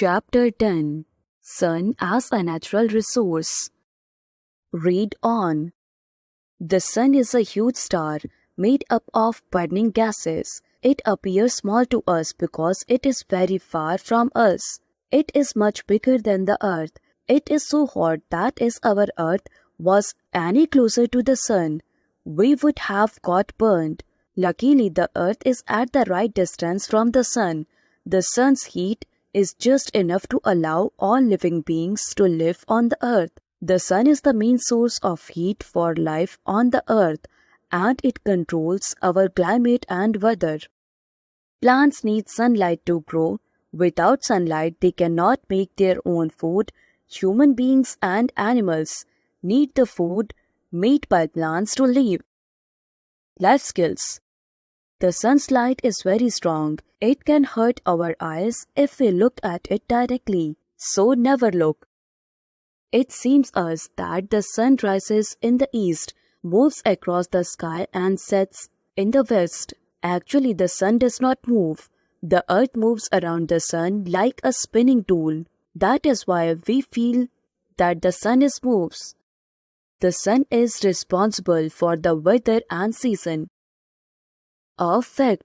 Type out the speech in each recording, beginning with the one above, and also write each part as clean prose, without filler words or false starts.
Chapter 10 Sun as a Natural Resource. Read on. The sun is a huge star made up of burning gases. It appears small to us because it is very far from us. It is much bigger than the earth. It is so hot that if our earth was any closer to the sun, we would have got burned. Luckily, the earth is at the right distance from the sun. The sun's heat is just enough to allow all living beings to live on the earth. The sun is the main source of heat for life on the earth, and it controls our climate and weather. Plants need sunlight to grow. Without sunlight, they cannot make their own food. Human beings and animals need the food made by plants to live. Life skills. The sun's light is very strong. It can hurt our eyes if we look at it directly, so never look. It seems us that the sun rises in the east, moves across the sky and sets in the west. Actually, the sun does not move. The earth moves around the sun like a spinning tool. That is why we feel that the sun moves. The sun is responsible for the weather and season. A fact.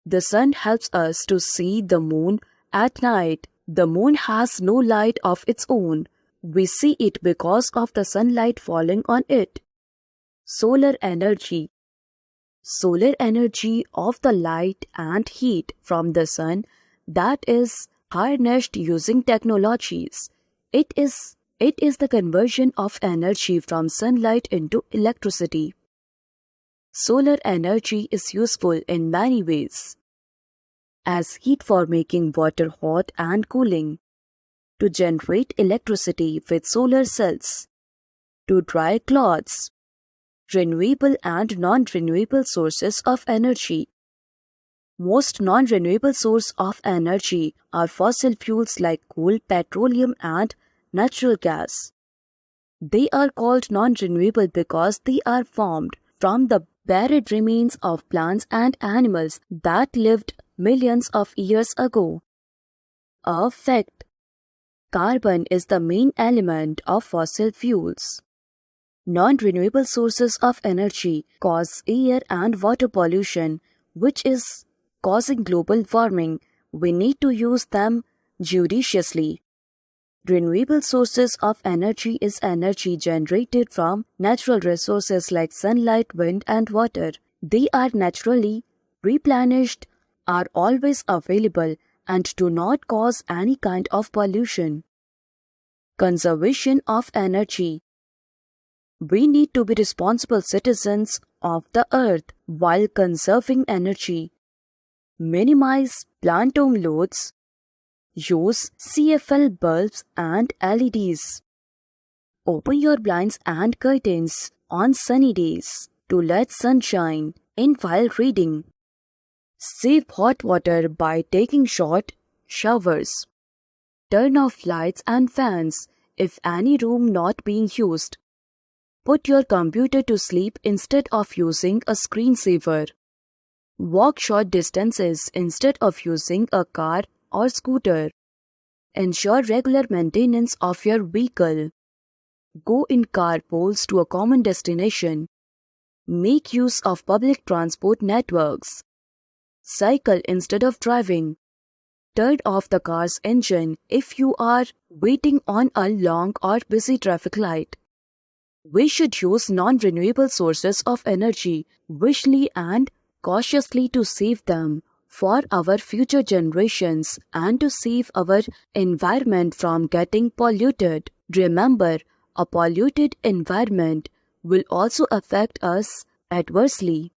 The sun helps us to see the moon at night. The moon has no light of its own. We see it because of the sunlight falling on it. Solar energy. Solar energy of the light and heat from the sun that is harnessed using technologies. It is the conversion of energy from sunlight into electricity. Solar energy is useful in many ways. As heat for making water hot and cooling. To generate electricity with solar cells. To dry clothes. Renewable and non-renewable sources of energy. Most non-renewable sources of energy are fossil fuels like coal, petroleum and natural gas. They are called non-renewable because they are formed from the buried remains of plants and animals that lived millions of years ago. A fact. Carbon is the main element of fossil fuels. Non-renewable sources of energy cause air and water pollution, which is causing global warming. We need to use them judiciously. Renewable sources of energy is energy generated from natural resources like sunlight, wind, and water. They are naturally replenished, are always available, and do not cause any kind of pollution. Conservation of energy. We need to be responsible citizens of the earth while conserving energy. Minimize plant home loads. Use CFL bulbs and LEDs. Open your blinds and curtains on sunny days to let sun shine in while reading. Save hot water by taking short showers. Turn off lights and fans if any room not being used. Put your computer to sleep instead of using a screensaver. Walk short distances instead of using a car or scooter. Ensure regular maintenance of your vehicle. Go in carpools to a common destination. Make use of public transport networks. Cycle instead of driving. Turn off the car's engine if you are waiting on a long or busy traffic light. We should use non-renewable sources of energy wisely and cautiously to save them for our future generations and to save our environment from getting polluted. Remember, a polluted environment will also affect us adversely.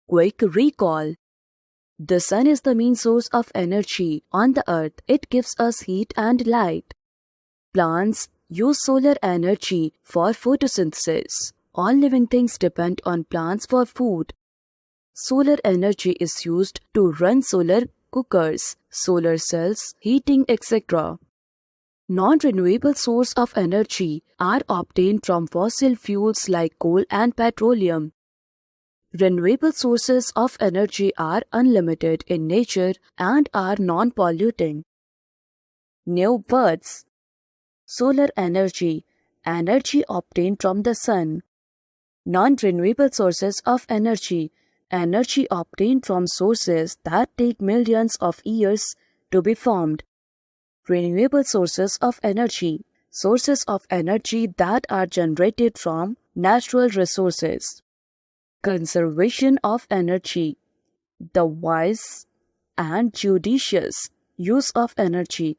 Quick recall. The sun is the main source of energy on the earth. It gives us heat and light. Plants use solar energy for photosynthesis. All living things depend on plants for food. Solar energy is used to run solar cookers, solar cells, heating, etc. Non-renewable sources of energy are obtained from fossil fuels like coal and petroleum. Renewable sources of energy are unlimited in nature and are non-polluting. New words. Solar energy, energy obtained from the sun. Non-renewable sources of energy, energy obtained from sources that take millions of years to be formed. Renewable sources of energy, sources of energy that are generated from natural resources. Conservation of energy, the wise and judicious use of energy